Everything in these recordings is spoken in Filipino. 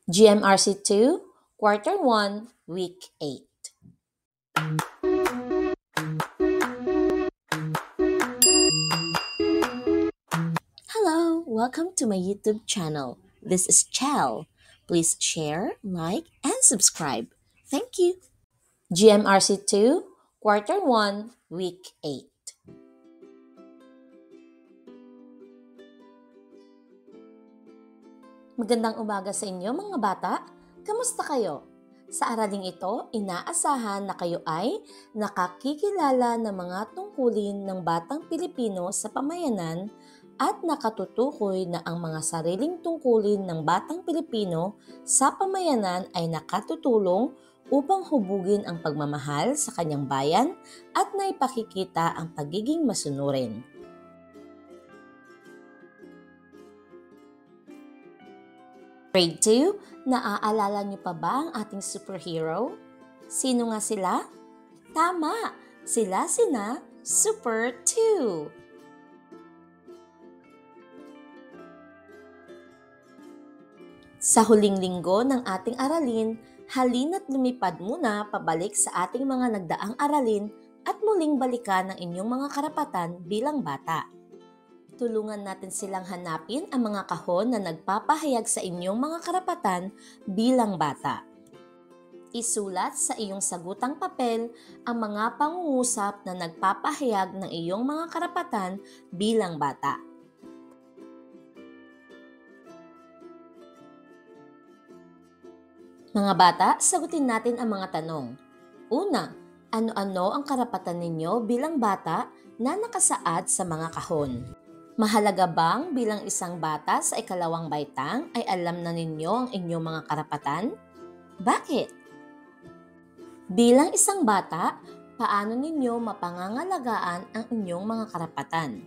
GMRC 2, Quarter 1, Week 8. Hello, welcome to my YouTube channel. This is Chell. Please share, like, and subscribe. Thank you. GMRC 2, Quarter 1, Week 8. Magandang umaga sa inyo mga bata. Kamusta kayo? Sa araling ito, inaasahan na kayo ay nakakikilala ng mga tungkulin ng batang Pilipino sa pamayanan at nakatutukoy na ang mga sariling tungkulin ng batang Pilipino sa pamayanan ay nakatutulong upang hubugin ang pagmamahal sa kanyang bayan at naipakikita ang pagiging masunurin. Grade 2, naaalala niyo pa ba ang ating superhero? Sino nga sila? Tama! Sila Super 2! Sa huling linggo ng ating aralin, halina't lumipad muna pabalik sa ating mga nagdaang aralin at muling balikan ang inyong mga karapatan bilang bata. Tulungan natin silang hanapin ang mga kahon na nagpapahayag sa inyong mga karapatan bilang bata. Isulat sa iyong sagutang papel ang mga pangungusap na nagpapahayag ng iyong mga karapatan bilang bata. Mga bata, sagutin natin ang mga tanong. Una, ano-ano ang karapatan ninyo bilang bata na nakasaad sa mga kahon? Mahalaga bang bilang isang bata sa ikalawang baitang ay alam na ninyo ang inyong mga karapatan? Bakit? Bilang isang bata, paano ninyo mapangangalagaan ang inyong mga karapatan?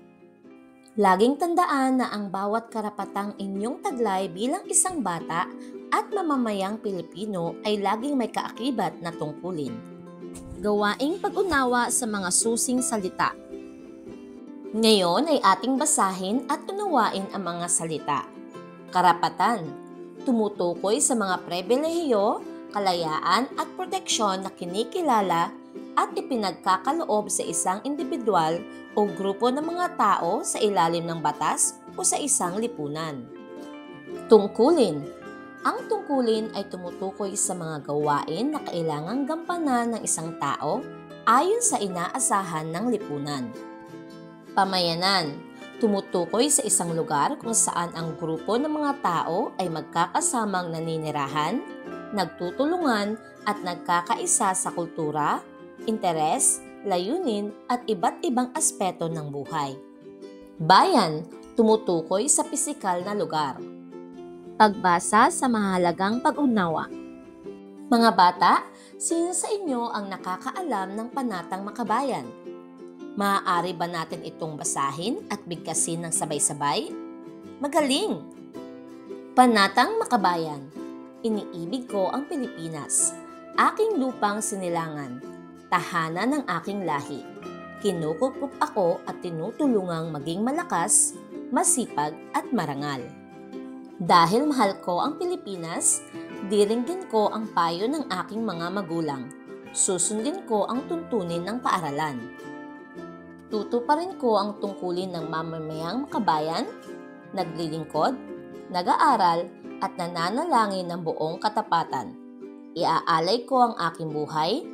Laging tandaan na ang bawat karapatang inyong taglay bilang isang bata at mamamayang Pilipino ay laging may kaakibat na tungkulin. Gawaing pag-unawa sa mga susing salita. Ngayon ay ating basahin at unawain ang mga salita. Karapatan, tumutukoy sa mga pribilehiyo, kalayaan at proteksyon na kinikilala at ipinagkakaloob sa isang individual o grupo ng mga tao sa ilalim ng batas o sa isang lipunan. Tungkulin, ang tungkulin ay tumutukoy sa mga gawain na kailangang gampanan ng isang tao ayon sa inaasahan ng lipunan. Pamayanan, tumutukoy sa isang lugar kung saan ang grupo ng mga tao ay magkakasamang naninirahan, nagtutulungan at nagkakaisa sa kultura, interes, layunin at iba't ibang aspeto ng buhay. Bayan, tumutukoy sa pisikal na lugar. Pagbasa sa mahalagang pag-unawa. Mga bata, sino sa inyo ang nakakaalam ng Panatang Makabayan? Maaari ba natin itong basahin at bigkasin ng sabay-sabay? Magaling! Panatang Makabayan. Iniibig ko ang Pilipinas, aking lupang sinilangan, tahanan ng aking lahi. Kinukukup ako at tinutulungang maging malakas, masipag at marangal. Dahil mahal ko ang Pilipinas, diringgin ko ang payo ng aking mga magulang. Susundin ko ang tuntunin ng paaralan. Tutuparin ko ang tungkulin ng mamamayang makabayan, naglilingkod, nag-aaral at nananalangin ng buong katapatan. Iaalay ko ang aking buhay,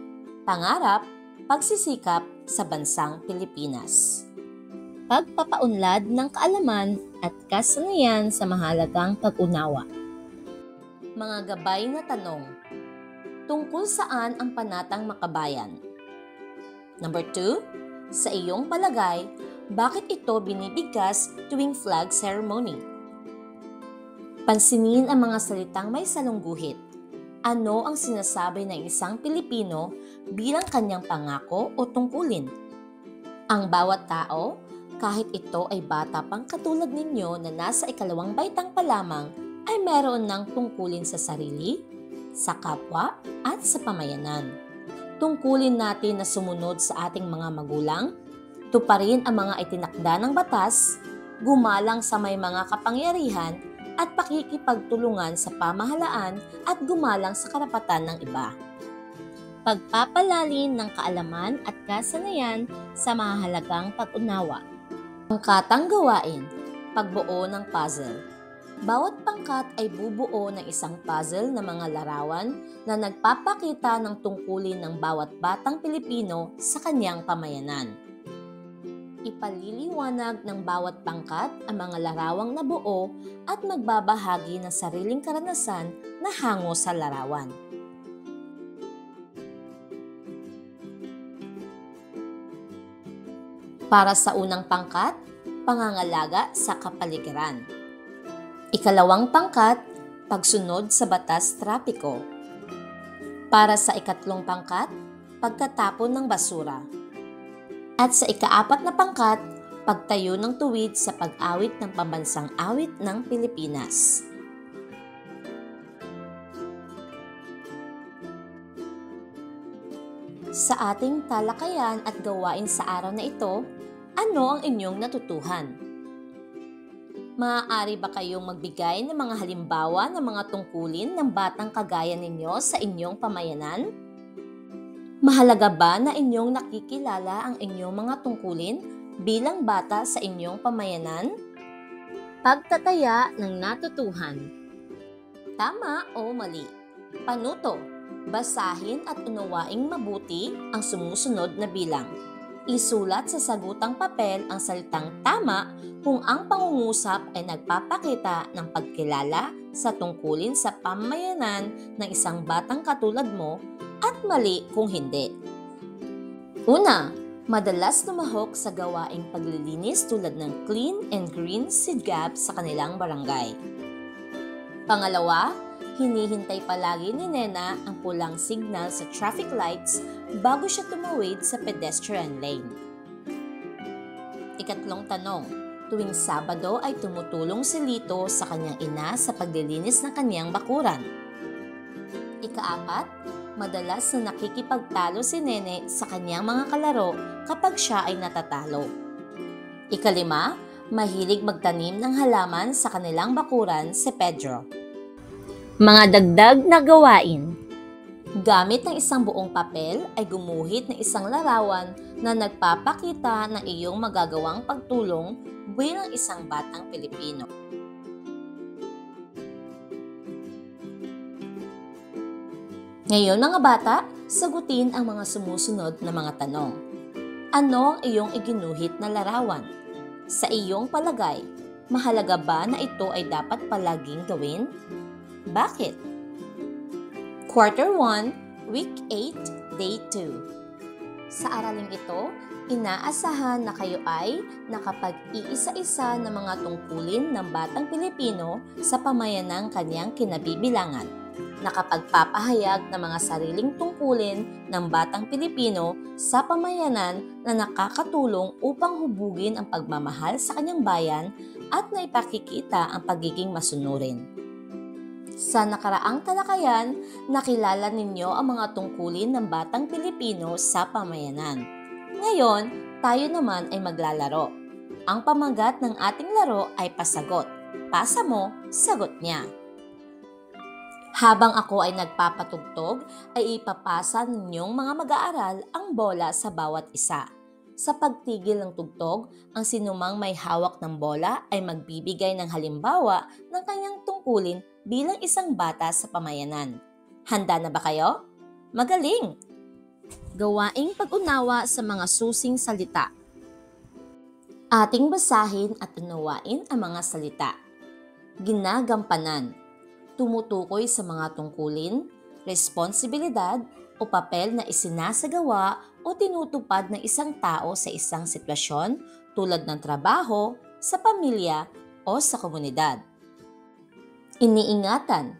pangarap, pagsisikap sa bansang Pilipinas. Pagpapaunlad ng kaalaman at kasanayan sa mahalagang pag-unawa. Mga gabay na tanong. Tungkol saan ang Panatang Makabayan? Number 2. Sa iyong palagay, bakit ito binibigkas tuwing flag ceremony? Pansinin ang mga salitang may salungguhit. Ano ang sinasabi ng isang Pilipino bilang kanyang pangako o tungkulin? Ang bawat tao, kahit ito ay bata pang katulad ninyo na nasa ikalawang baitang pa lamang, ay meron ng tungkulin sa sarili, sa kapwa at sa pamayanan. Tungkulin natin na sumunod sa ating mga magulang, tuparin ang mga itinakda ng batas, gumalang sa may mga kapangyarihan at pakikipagtulungan sa pamahalaan at gumalang sa karapatan ng iba. Pagpapalalim ng kaalaman at kasanayan sa mahalagang pag-unawa. Pangkatang gawain, pagbuo ng puzzle. Bawat pangkat ay bubuo ng isang puzzle na mga larawan na nagpapakita ng tungkulin ng bawat batang Pilipino sa kanyang pamayanan. Ipaliliwanag ng bawat pangkat ang mga larawang nabuo at magbabahagi ng sariling karanasan na hango sa larawan. Para sa unang pangkat, pangangalaga sa kapaligiran. Ikalawang pangkat, pagsunod sa batas trapiko. Para sa ikatlong pangkat, pagtatapon ng basura. At sa ikaapat na pangkat, pagtayo ng tuwid sa pag-awit ng pambansang awit ng Pilipinas. Sa ating talakayan at gawain sa araw na ito, ano ang inyong natutuhan? Maaari ba kayong magbigay ng mga halimbawa ng mga tungkulin ng batang kagaya ninyo sa inyong pamayanan? Mahalaga ba na inyong nakikilala ang inyong mga tungkulin bilang bata sa inyong pamayanan? Pagtataya ng natutuhan. Tama o mali? Panuto, basahin at unawaing mabuti ang sumusunod na bilang. Isulat sa sagutang papel ang salitang tama kung ang pangungusap ay nagpapakita ng pagkilala sa tungkulin sa pamayanan ng isang batang katulad mo at mali kung hindi. Una, madalas lumahok sa gawaing paglilinis tulad ng clean and green sigab sa kanilang barangay. Pangalawa, hinihintay palagi ni Nena ang pulang signal sa traffic lights bago siya tumawid sa pedestrian lane. Ikatlong tanong, tuwing Sabado ay tumutulong si Lito sa kanyang ina sa paglilinis ng kanyang bakuran. Ikaapat, madalas na nakikipagtalo si Nene sa kanyang mga kalaro kapag siya ay natatalo. Ikalima, mahilig magtanim ng halaman sa kanilang bakuran si Pedro. Mga dagdag na gawain. Gamit ng isang buong papel ay gumuhit ng isang larawan na nagpapakita ng iyong magagawang pagtulong bilang isang batang Pilipino. Ngayon mga bata, sagutin ang mga sumusunod na mga tanong. Ano ang iyong iginuhit na larawan? Sa iyong palagay, mahalaga ba na ito ay dapat palaging gawin? Bakit? Quarter 1, Week 8, Day 2. Sa araling ito, inaasahan na kayo ay nakapag-iisa-isa ng mga tungkulin ng batang Pilipino sa pamayanang kanyang kinabibilangan. Nakapagpapahayag ng mga sariling tungkulin ng batang Pilipino sa pamayanan na nakakatulong upang hubugin ang pagmamahal sa kanyang bayan at naipakikita ang pagiging masunurin. Sa nakaraang talakayan, nakilala ninyo ang mga tungkulin ng batang Pilipino sa pamayanan. Ngayon, tayo naman ay maglalaro. Ang pamagat ng ating laro ay pasagot. Pasa mo, sagot niya. Habang ako ay nagpapatugtog, ay ipapasa ninyong mga mag-aaral ang bola sa bawat isa. Sa pagtigil ng tugtog, ang sinumang may hawak ng bola ay magbibigay ng halimbawa ng kanyang tungkulin bilang isang bata sa pamayanan. Handa na ba kayo? Magaling! Gawaing pag-unawa sa mga susing salita. Ating basahin at unawain ang mga salita. Ginagampanan. Tumutukoy sa mga tungkulin, responsibilidad o papel na isinasagawa o tinutupad ng isang tao sa isang sitwasyon tulad ng trabaho, sa pamilya o sa komunidad. Iniingatan.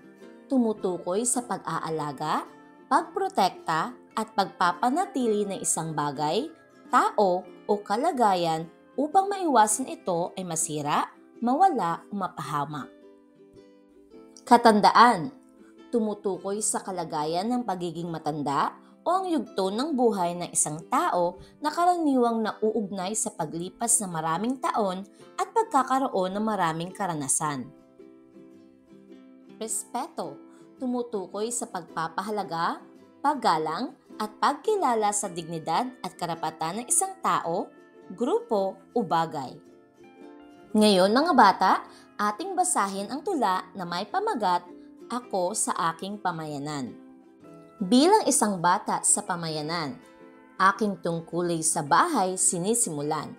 Tumutukoy sa pag-aalaga, pagprotekta at pagpapanatili ng isang bagay, tao o kalagayan upang maiwasan ito ay masira, mawala o mapahamak. Katandaan, tumutukoy sa kalagayan ng pagiging matanda o ang yugto ng buhay ng isang tao na karaniwang nauugnay sa paglipas ng maraming taon at pagkakaroon ng maraming karanasan. Respeto, tumutukoy sa pagpapahalaga, paggalang, at pagkilala sa dignidad at karapatan ng isang tao, grupo o bagay. Ngayon mga bata, ating basahin ang tula na may pamagat, Ako sa aking pamayanan. Bilang isang bata sa pamayanan, aking tungkulay sa bahay sinisimulan.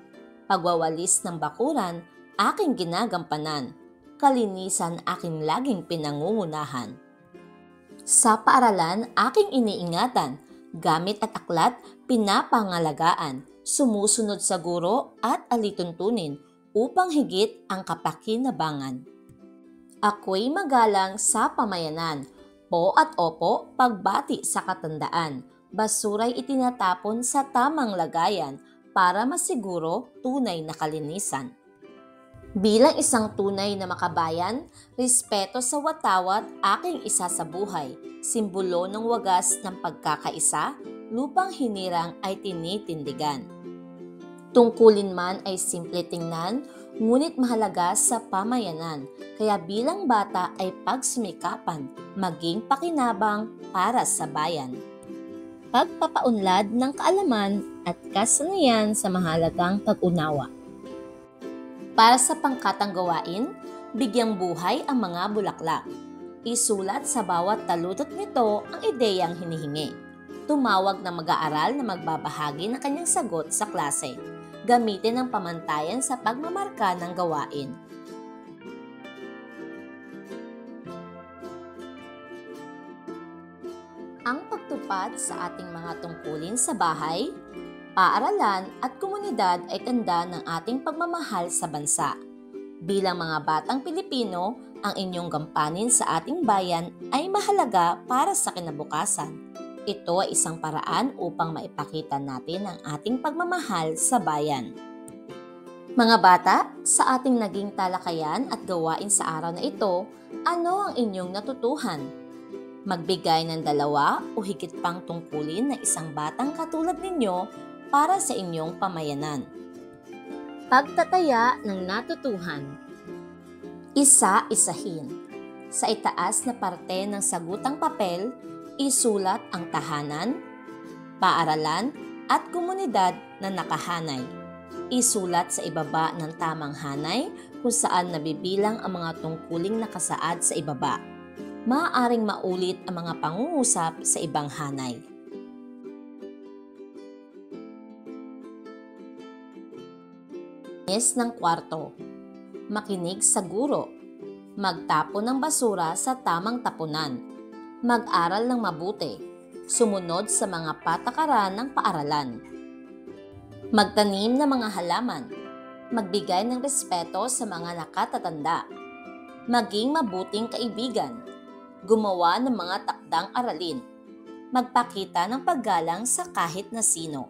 Pagwawalis ng bakuran, aking ginagampanan. Kalinisan aking laging pinangungunahan. Sa paaralan, aking iniingatan. Gamit at aklat, pinapangalagaan. Sumusunod sa guro at alituntunin upang higit ang kapakinabangan. Ako'y magalang sa pamayanan. Po at opo, pagbati sa katandaan. Basura'y itinatapon sa tamang lagayan para masiguro tunay na kalinisan. Bilang isang tunay na makabayan, respeto sa watawat aking isa sa buhay. Simbolo ng wagas ng pagkakaisa, lupang hinirang ay tinitindigan. Tungkulin man ay simple tingnan, ngunit mahalaga sa pamayanan. Kaya bilang bata ay pagsumikapan, maging pakinabang para sa bayan. Pagpapaunlad ng kaalaman at kasanayan sa mahalagang pag-unawa. Para sa pangkatang gawain, bigyang buhay ang mga bulaklak. Isulat sa bawat talutot nito ang ideyang hinihingi. Tumawag ng mag-aaral na magbabahagi ng kanyang sagot sa klase. Gamitin ang pamantayan sa pagmamarka ng gawain. Ang pagtupad sa ating mga tungkulin sa bahay, paaralan at komunidad ay tanda ng ating pagmamahal sa bansa. Bilang mga batang Pilipino, ang inyong gampanin sa ating bayan ay mahalaga para sa kinabukasan. Ito ay isang paraan upang maipakita natin ang ating pagmamahal sa bayan. Mga bata, sa ating naging talakayan at gawain sa araw na ito, ano ang inyong natutuhan? Magbigay ng 2 o higit pang tungkulin na isang batang katulad ninyo para sa inyong pamayanan. Pagtataya ng natutuhan. Isa-isahin. Sa itaas na parte ng sagutang papel, isulat ang tahanan, paaralan at komunidad na nakahanay. Isulat sa ibaba ng tamang hanay kung saan nabibilang ang mga tungkuling nakasaad sa ibaba. Maaaring maulit ang mga pangungusap sa ibang hanay. Ng kwarto. Makinig sa guro. Magtapon ng basura sa tamang tapunan. Mag-aral ng mabuti. Sumunod sa mga patakaran ng paaralan. Magtanim ng mga halaman. Magbigay ng respeto sa mga nakatatanda. Maging mabuting kaibigan. Gumawa ng mga takdang aralin. Magpakita ng paggalang sa kahit na sino.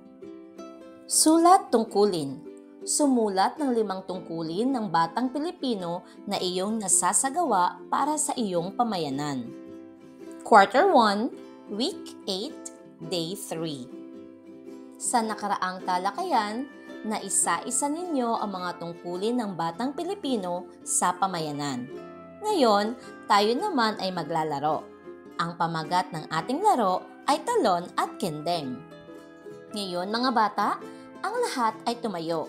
Sulat tungkulin. Sumulat ng 5 tungkulin ng batang Pilipino na iyong nasasagawa para sa iyong pamayanan. Quarter 1, Week 8, Day 3. Sa nakaraang talakayan, naisa-isa ninyo ang mga tungkulin ng batang Pilipino sa pamayanan. Ngayon, tayo naman ay maglalaro. Ang pamagat ng ating laro ay talon at kendeng. Ngayon mga bata, ang lahat ay tumayo.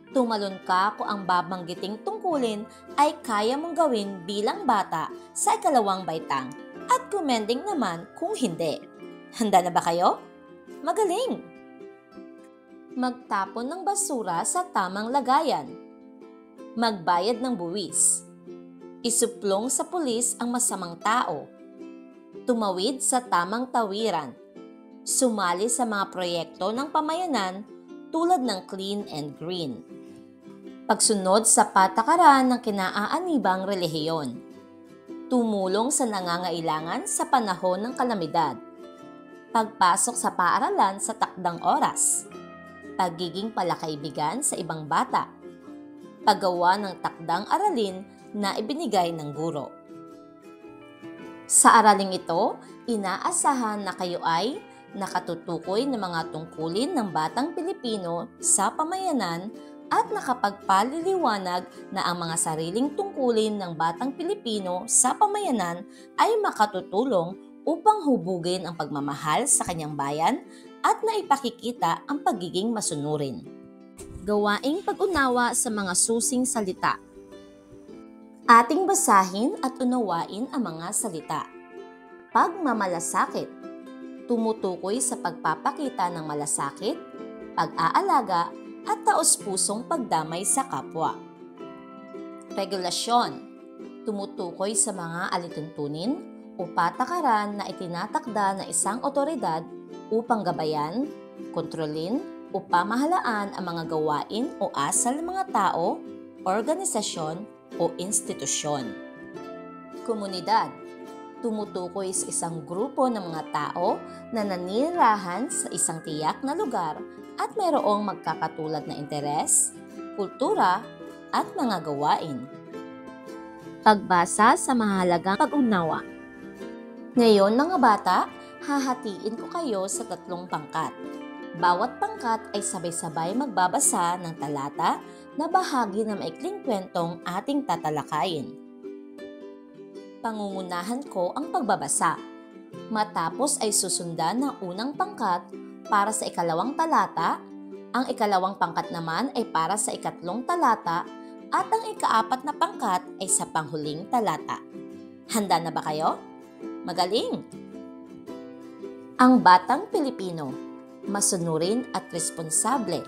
Tumalon ka kung ang babanggiting tungkulin ay kaya mong gawin bilang bata sa ikalawang baitang at kumending naman kung hindi. Handa na ba kayo? Magaling! Magtapon ng basura sa tamang lagayan. Magbayad ng buwis. Isuplong sa pulis ang masamang tao. Tumawid sa tamang tawiran. Sumali sa mga proyekto ng pamayanan tulad ng Clean and Green. Pagsunod sa patakaran ng kinaaanibang relihiyon. Tumulong sa nangangailangan sa panahon ng kalamidad. Pagpasok sa paaralan sa takdang oras. Pagiging palakaibigan sa ibang bata. Paggawa ng takdang aralin na ibinigay ng guro. Sa araling ito, inaasahan na kayo ay nakatutukoy ng mga tungkulin ng batang Pilipino sa pamayanan at nakapagpaliliwanag na ang mga sariling tungkulin ng batang Pilipino sa pamayanan ay makatutulong upang hubugin ang pagmamahal sa kanyang bayan at naipakikita ang pagiging masunurin. Gawaing pag-unawa sa mga susing salita. Ating basahin at unawain ang mga salita. Pagmamalasakit. Tumutukoy sa pagpapakita ng malasakit, pag-aalaga, at taos-pusong pagdamay sa kapwa. Regulasyon. Tumutukoy sa mga alituntunin o patakaran na itinatakda ng isang otoridad upang gabayan, kontrolin, o pamahalaan ang mga gawain o asal ng mga tao, organisasyon, o institusyon. Komunidad. Tumutukoy sa isang grupo ng mga tao na naninirahan sa isang tiyak na lugar at mayroong magkakatulad na interes, kultura, at mga gawain. Pagbasa sa mahalagang pag-unawa. Ngayon mga bata, hahatiin ko kayo sa 3 pangkat. Bawat pangkat ay sabay-sabay magbabasa ng talata na bahagi ng maikling kwentong ating tatalakayin. Pangungunahan ko ang pagbabasa. Matapos ay susundan ng unang pangkat para sa ikalawang talata, ang ikalawang pangkat naman ay para sa ikatlong talata, at ang ikaapat na pangkat ay sa panghuling talata. Handa na ba kayo? Magaling! Ang Batang Pilipino, Masunurin at Responsable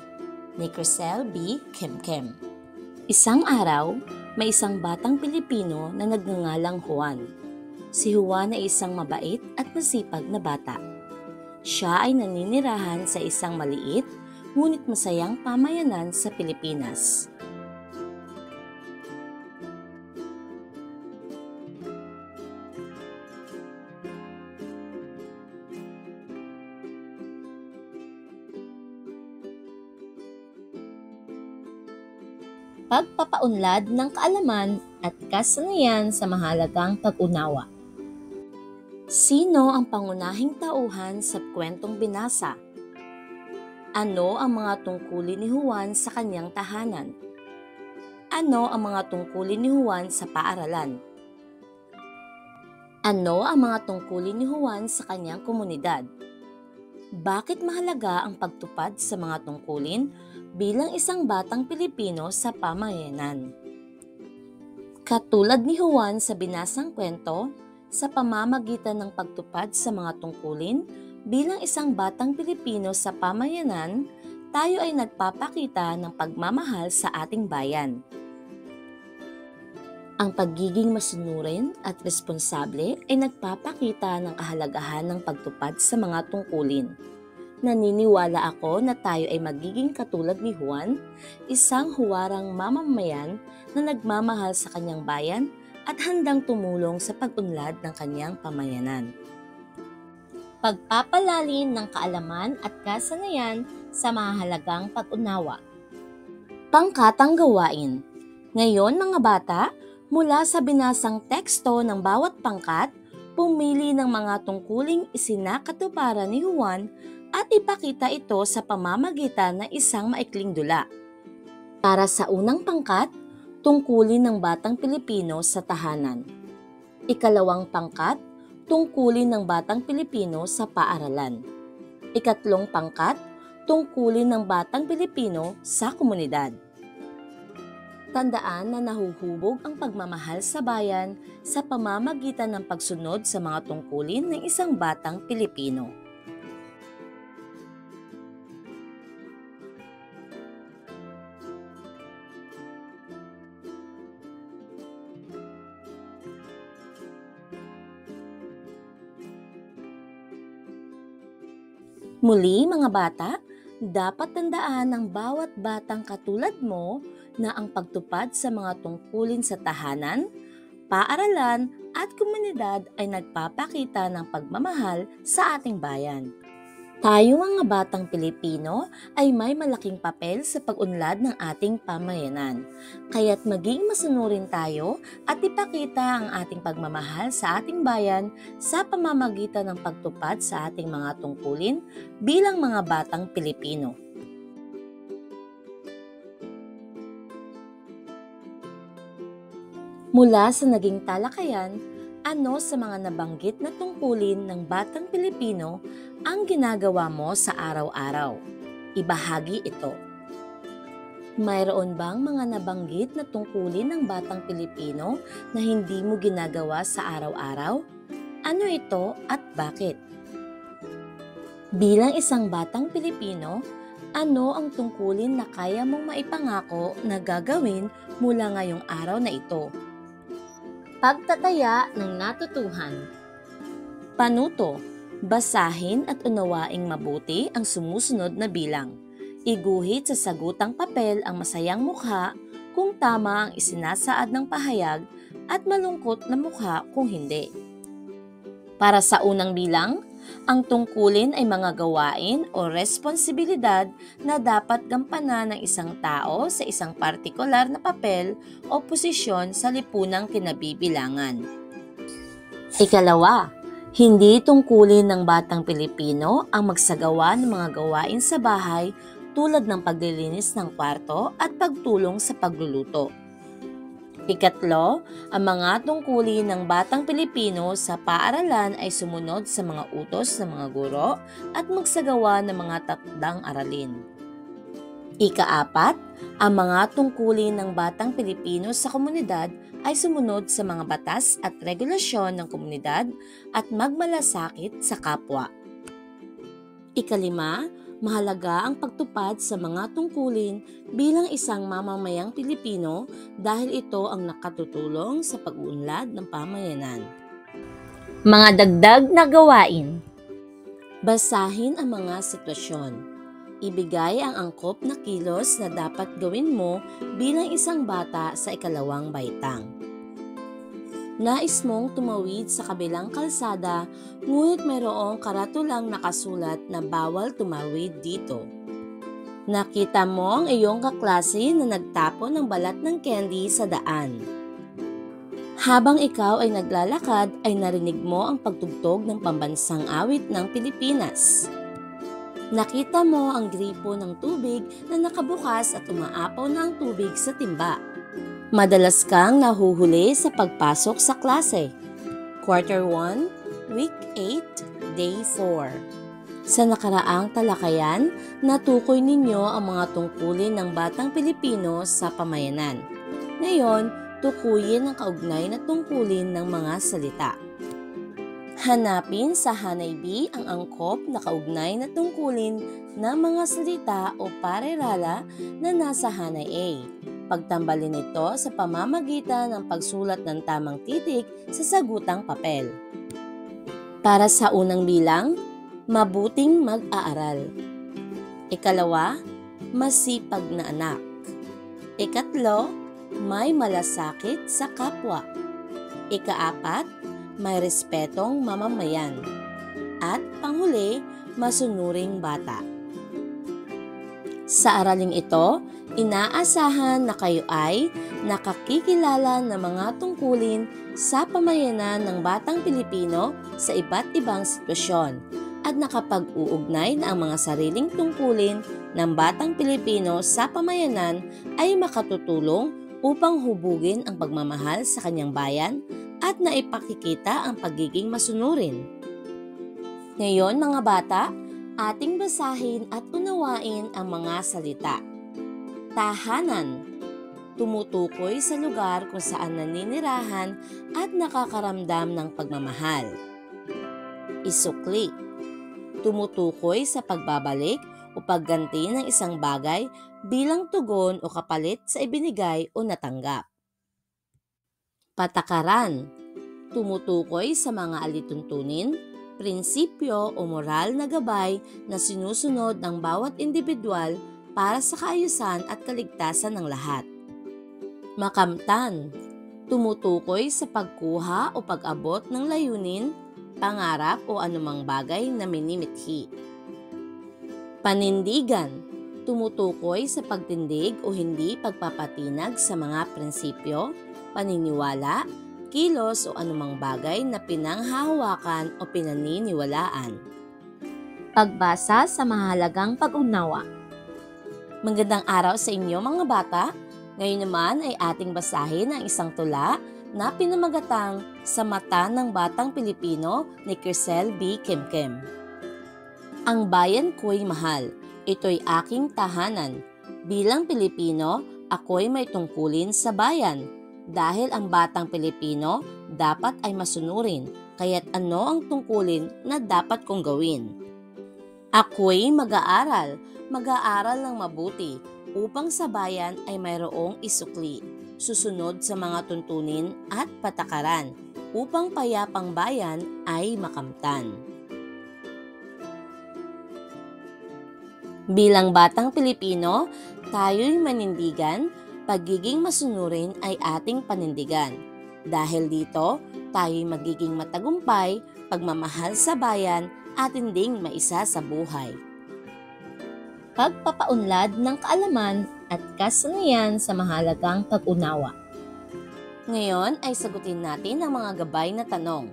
ni Crisel B. Kemkem. Isang araw, may isang batang Pilipino na nagngangalang Juan. Si Juan ay isang mabait at masipag na bata. Siya ay naninirahan sa isang maliit ngunit masayang pamayanan sa Pilipinas. Pagpapaunlad ng kaalaman at kasanayan sa mahalagang pag-unawa. Sino ang pangunahing tauhan sa kwentong binasa? Ano ang mga tungkulin ni Juan sa kanyang tahanan? Ano ang mga tungkulin ni Juan sa paaralan? Ano ang mga tungkulin ni Juan sa kanyang komunidad? Bakit mahalaga ang pagtupad sa mga tungkulin bilang isang batang Pilipino sa pamayanan? Katulad ni Juan sa binasang kwento, sa pamamagitan ng pagtupad sa mga tungkulin bilang isang batang Pilipino sa pamayanan, tayo ay nagpapakita ng pagmamahal sa ating bayan. Ang pagiging masunurin at responsable ay nagpapakita ng kahalagahan ng pagtupad sa mga tungkulin. Naniniwala ako na tayo ay magiging katulad ni Juan, isang huwarang mamamayan na nagmamahal sa kanyang bayan at handang tumulong sa pag-unlad ng kanyang pamayanan. Pagpapalalim ng kaalaman at kasanayan sa mahalagang pag-unawa. Pangkatang gawain. Ngayon mga bata, mula sa binasang teksto ng bawat pangkat, pumili ng mga tungkuling isinakatuparan ni Juan at ipakita ito sa pamamagitan ng isang maikling dula. Para sa unang pangkat, tungkulin ng batang Pilipino sa tahanan. Ikalawang pangkat, tungkulin ng batang Pilipino sa paaralan. Ikatlong pangkat, tungkulin ng batang Pilipino sa komunidad. Tandaan na nahuhubog ang pagmamahal sa bayan sa pamamagitan ng pagsunod sa mga tungkulin ng isang batang Pilipino. Muli mga bata, dapat tandaan ng bawat batang katulad mo na ang pagtupad sa mga tungkulin sa tahanan, paaralan at komunidad ay nagpapakita ng pagmamahal sa ating bayan. Tayo mga batang Pilipino ay may malaking papel sa pag-unlad ng ating pamayanan. Kaya't maging masunurin tayo at ipakita ang ating pagmamahal sa ating bayan sa pamamagitan ng pagtupad sa ating mga tungkulin bilang mga batang Pilipino. Mula sa naging talakayan, ano sa mga nabanggit na tungkulin ng batang Pilipino ang ginagawa mo sa araw-araw? Ibahagi ito. Mayroon bang mga nabanggit na tungkulin ng batang Pilipino na hindi mo ginagawa sa araw-araw? Ano ito at bakit? Bilang isang batang Pilipino, ano ang tungkulin na kaya mong maipangako na gagawin mula ngayong araw na ito? Pagtataya ng natutuhan. Panuto, basahin at unawaing mabuti ang sumusunod na bilang. Iguhit sa sagutang papel ang masayang mukha kung tama ang isinasaad ng pahayag at malungkot na mukha kung hindi. Para sa unang bilang, ang tungkulin ay mga gawain o responsibilidad na dapat gampanan ng isang tao sa isang partikular na papel o posisyon sa lipunang kinabibilangan. Ikalawa, hindi tungkulin ng batang Pilipino ang magsagawa ng mga gawain sa bahay tulad ng paglilinis ng kwarto at pagtulong sa pagluluto. Ikatlo, ang mga tungkulin ng batang Pilipino sa paaralan ay sumunod sa mga utos ng mga guro at magsagawa ng mga takdang aralin. Ikaapat, ang mga tungkulin ng batang Pilipino sa komunidad ay sumunod sa mga batas at regulasyon ng komunidad at magmalasakit sa kapwa. Ikalima, mahalaga ang pagtupad sa mga tungkulin bilang isang mamamayang Pilipino dahil ito ang nakatutulong sa pag-uunlad ng pamayanan. Mga dagdag na gawain. Basahin ang mga sitwasyon. Ibigay ang angkop na kilos na dapat gawin mo bilang isang bata sa ikalawang baitang. Nais mong tumawid sa kabilang kalsada, ngunit mayroong karatulang nakasulat na bawal tumawid dito. Nakita mo ang iyong kaklase na nagtapon ng balat ng candy sa daan. Habang ikaw ay naglalakad, ay narinig mo ang pagtugtog ng pambansang awit ng Pilipinas. Nakita mo ang gripo ng tubig na nakabukas at umaapaw na ang tubig sa timba. Madalas kang nahuhuli sa pagpasok sa klase. Quarter 1, Week 8, Day 4. Sa nakaraang talakayan, natukoy ninyo ang mga tungkulin ng batang Pilipino sa pamayanan. Ngayon, tukuyin ang kaugnay na tungkulin ng mga salita. Hanapin sa Hanay B ang angkop na kaugnay na tungkulin ng mga salita o parerala na nasa Hanay A. Pagtambalin ito sa pamamagitan ng pagsulat ng tamang titik sa sagutang papel. Para sa unang bilang, mabuting mag-aaral. Ikalawa, masipag na anak. Ikatlo, may malasakit sa kapwa. Ikaapat, may respetong mamamayan. At panghuli, masunuring bata. Sa araling ito, inaasahan na kayo ay nakakikilala ng mga tungkulin sa pamayanan ng batang Pilipino sa iba't ibang sitwasyon at nakapag-uugnay na ang mga sariling tungkulin ng batang Pilipino sa pamayanan ay makatutulong upang hubugin ang pagmamahal sa kanyang bayan at naipakikita ang pagiging masunurin. Ngayon mga bata, ating basahin at unawain ang mga salita. Tahanan, tumutukoy sa lugar kung saan naninirahan at nakakaramdam ng pagmamahal. Isukli, tumutukoy sa pagbabalik o pagganti ng isang bagay bilang tugon o kapalit sa ibinigay o natanggap. Patakaran, tumutukoy sa mga alituntunin, prinsipyo o moral na gabay na sinusunod ng bawat individual para sa kaayusan at kaligtasan ng lahat. Makamtan, tumutukoy sa pagkuha o pag-abot ng layunin, pangarap o anumang bagay na minimithi. Panindigan, tumutukoy sa pagtindig o hindi pagpapatinag sa mga prinsipyo, paniniwala, kilos o anumang bagay na pinanghahawakan o pinaniniwalaan. Pagbasa sa mahalagang pag-unawa. Magandang araw sa inyo mga bata. Ngayon naman ay ating basahin ang isang tula na pinamagatang Sa Mata ng Batang Pilipino ni Crisel B. Kimkim. Ang bayan ko'y mahal, ito'y aking tahanan. Bilang Pilipino, ako'y may tungkulin sa bayan. Dahil ang batang Pilipino dapat ay masunurin, kaya't ano ang tungkulin na dapat kong gawin? Ako'y mag-aaral ng mabuti upang sa bayan ay mayroong isukli, susunod sa mga tuntunin at patakaran upang payapang bayan ay makamtan. Bilang batang Pilipino, tayo'y manindigan, pagiging masunurin ay ating panindigan. Dahil dito, tayo'y magiging matagumpay, pagmamahal sa bayan at hinding maisa sa buhay. Pagpapaunlad ng kaalaman at kasanayan sa mahalagang pag-unawa. Ngayon ay sagutin natin ang mga gabay na tanong.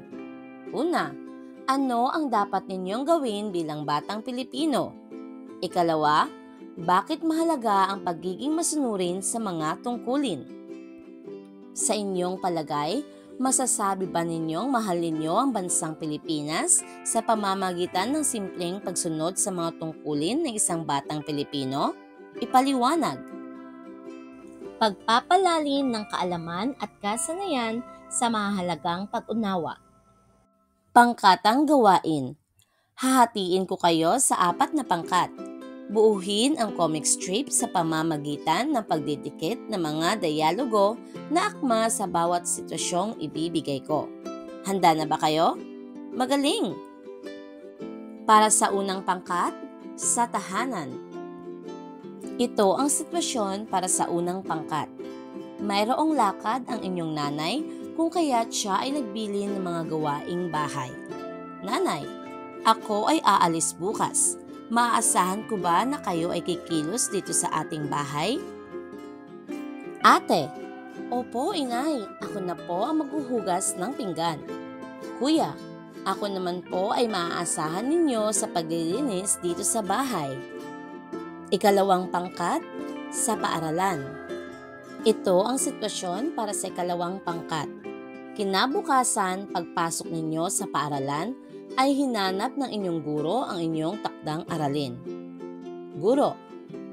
Una, ano ang dapat ninyong gawin bilang batang Pilipino? Ikalawa, bakit mahalaga ang pagiging masunurin sa mga tungkulin? Sa inyong palagay, masasabi ba ninyong mahal ninyo ang bansang Pilipinas sa pamamagitan ng simpleng pagsunod sa mga tungkulin ng isang batang Pilipino? Ipaliwanag. Pagpapalalim ng kaalaman at kasanayan sa mahalagang pag-unawa. Pangkatang gawain. Hahatiin ko kayo sa 4 na pangkat. Buuhin ang comic strip sa pamamagitan ng pagdidikit ng mga dialogo na akma sa bawat sitwasyong ibibigay ko. Handa na ba kayo? Magaling! Para sa unang pangkat, sa tahanan. Ito ang sitwasyon para sa unang pangkat. Mayroong lakad ang inyong nanay kung kaya't siya ay nagbili ng mga gawaing bahay. Nanay, ako ay aalis bukas. Maaasahan ko ba na kayo ay kikilos dito sa ating bahay? Ate, opo inay, ako na po ang maghuhugas ng pinggan. Kuya, ako naman po ay maaasahan ninyo sa paglilinis dito sa bahay. Ikalawang pangkat, sa paaralan. Ito ang sitwasyon para sa ikalawang pangkat. Kinabukasan, pagpasok ninyo sa paaralan, ay hinanap ng inyong guro ang inyong takdang aralin. Guro,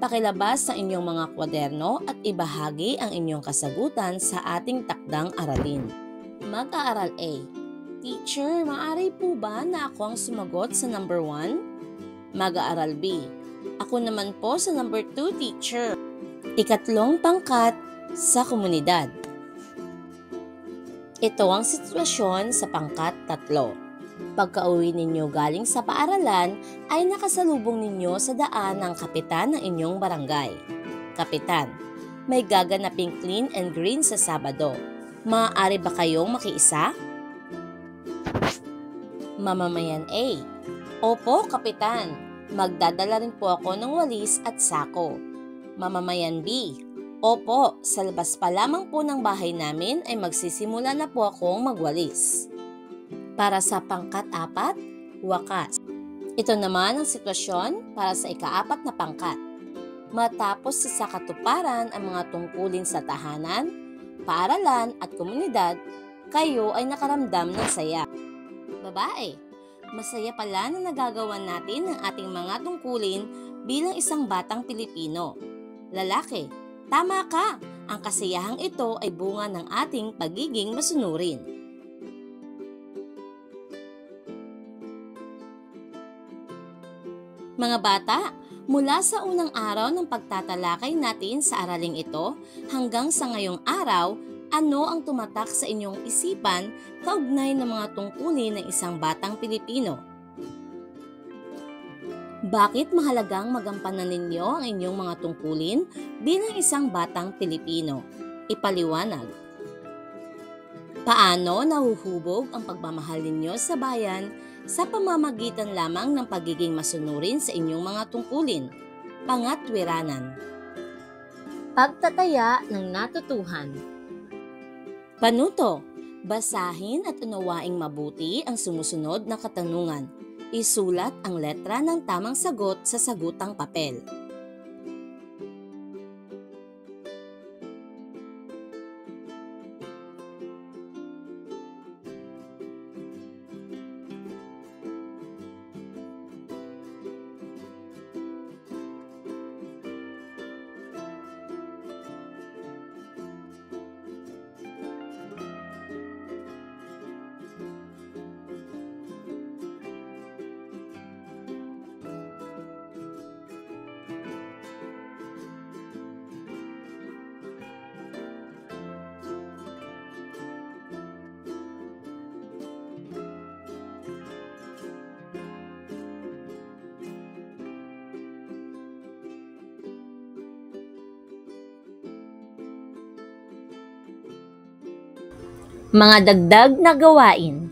pakilabas ang inyong mga kwaderno at ibahagi ang inyong kasagutan sa ating takdang aralin. Mag-aaral A. Teacher, maaari po ba na ako ang sumagot sa number 1? Mag-aaral B. Ako naman po sa number 2, teacher. Ikatlong pangkat, sa komunidad. Ito ang sitwasyon sa pangkat 3. Pagka-uwi ninyo galing sa paaralan ay nakasalubong ninyo sa daan ang kapitan ng inyong barangay. Kapitan, may gaganaping clean and green sa Sabado. Maaari ba kayong makiisa? Mamamayan A. Opo, kapitan. Magdadala rin po ako ng walis at sako. Mamamayan B. Opo, sa labas pa lamang po ng bahay namin ay magsisimula na po akong magwalis. Para sa pangkat 4, wakas. Ito naman ang sitwasyon para sa ika-4 na pangkat. Matapos sa katuparan ang mga tungkulin sa tahanan, paaralan at komunidad, kayo ay nakaramdam ng saya. Babae, masaya pala na nagagawa natin ang ating mga tungkulin bilang isang batang Pilipino. Lalaki, tama ka! Ang kasayahang ito ay bunga ng ating pagiging masunurin. Mga bata, mula sa unang araw ng pagtatalakay natin sa araling ito hanggang sa ngayong araw, ano ang tumatak sa inyong isipan kaugnay ng mga tungkulin ng isang batang Pilipino? Bakit mahalagang magampanan ninyo ang inyong mga tungkulin bilang isang batang Pilipino? Ipaliwanag. Paano nahuhubog ang pagmamahal ninyo sa bayan sa pamamagitan lamang ng pagiging masunurin sa inyong mga tungkulin? Pangatwiranan. Pagtataya ng natutuhan. Panuto, basahin at unawaing mabuti ang sumusunod na katanungan. Isulat ang letra ng tamang sagot sa sagutang papel. Mga dagdag na gawain.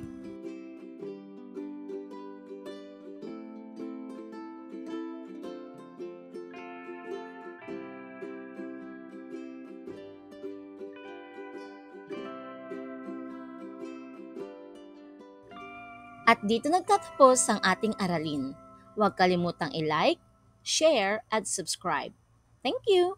At dito nagtatapos ang ating aralin. Huwag kalimutang i-like, share, at subscribe. Thank you!